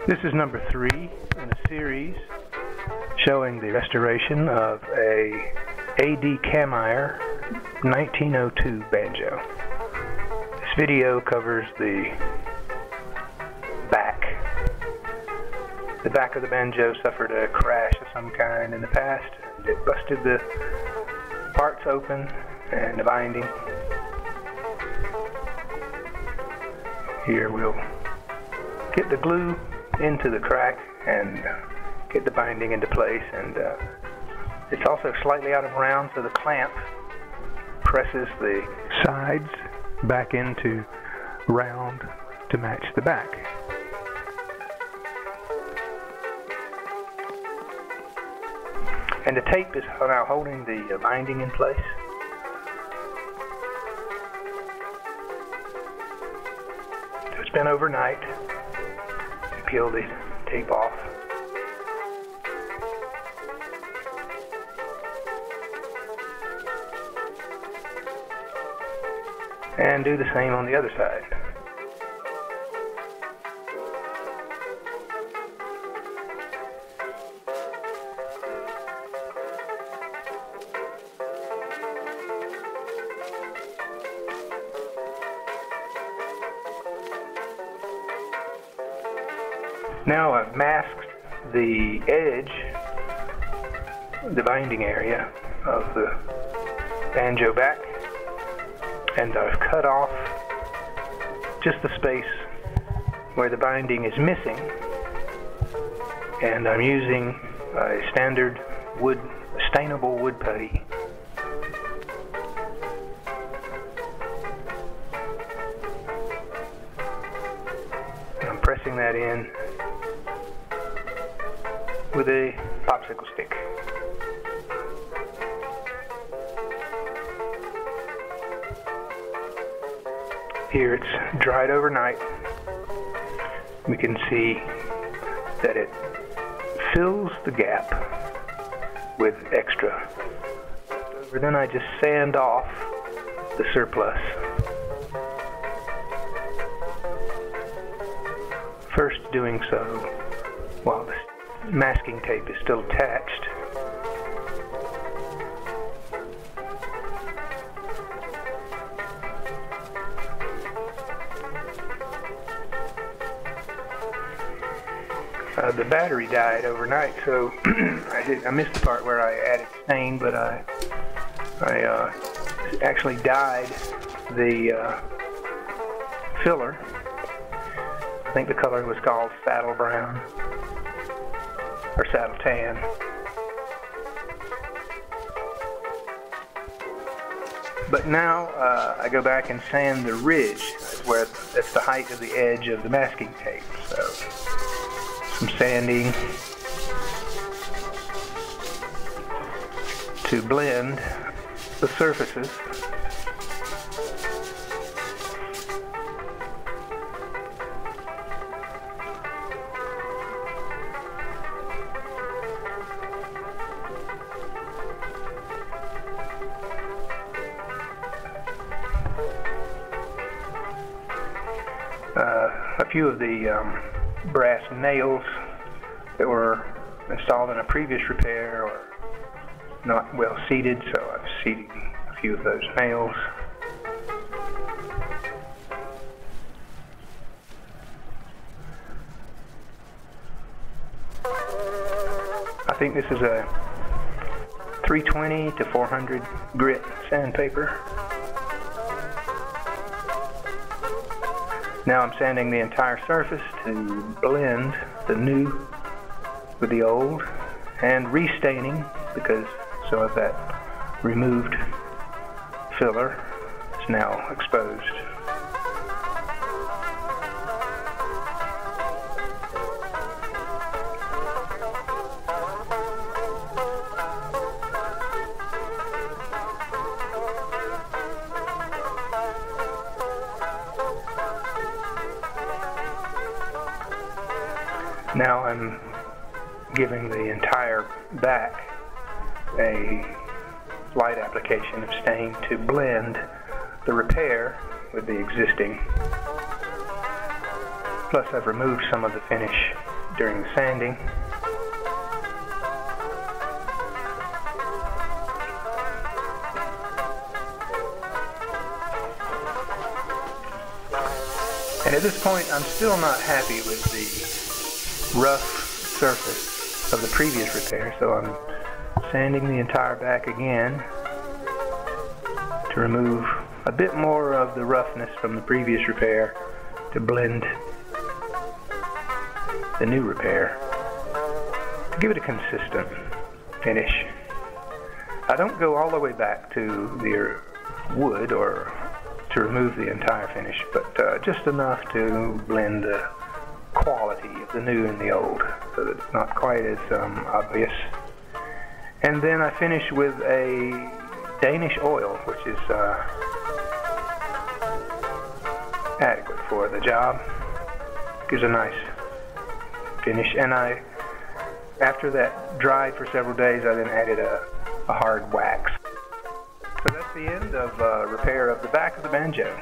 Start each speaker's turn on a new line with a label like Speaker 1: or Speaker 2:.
Speaker 1: This is number 3 in a series showing the restoration of a A.D. Cammeyer 1902 banjo. This video covers the back. The back of the banjo suffered a crash of some kind in the past, and it busted the parts open and the binding. Here we'll get the glue into the crack and get the binding into place, and it's also slightly out of round, so the clamp presses the sides back into round to match the back. And the tape is now holding the binding in place. So it's been overnight. Peel the tape off. And do the same on the other side. Now I've masked the edge, the binding area of the banjo back, and I've cut off just the space where the binding is missing, and I'm using a standard wood, stainable wood putty. I'm pressing that in with a popsicle stick. Here it's dried overnight. We can see that it fills the gap with extra. Then I just sand off the surplus. First doing so while the masking tape is still attached. The battery died overnight, so I missed the part where I added stain, but I actually dyed the filler. I think the color was called saddle brown or saddle tan. But now I go back and sand the ridge. That's the height of the edge of the masking tape. So some sanding to blend the surfaces. A few of the brass nails that were installed in a previous repair are not well seated, so I've seated a few of those nails. I think this is a 320 to 400 grit sandpaper. Now I'm sanding the entire surface to blend the new with the old, and restaining because some of that removed filler is now exposed. Now I'm giving the entire back a light application of stain to blend the repair with the existing. Plus I've removed some of the finish during the sanding. And at this point, I'm still not happy with the rough surface of the previous repair, so I'm sanding the entire back again to remove a bit more of the roughness from the previous repair to blend the new repair to give it a consistent finish. I don't go all the way back to the wood or to remove the entire finish, but just enough to blend the quality of the new and the old so that it's not quite as obvious. And then I finish with a Danish oil, which is adequate for the job. Gives a nice finish. And after that dried for several days, I then added a hard wax. So that's the end of repair of the back of the banjo.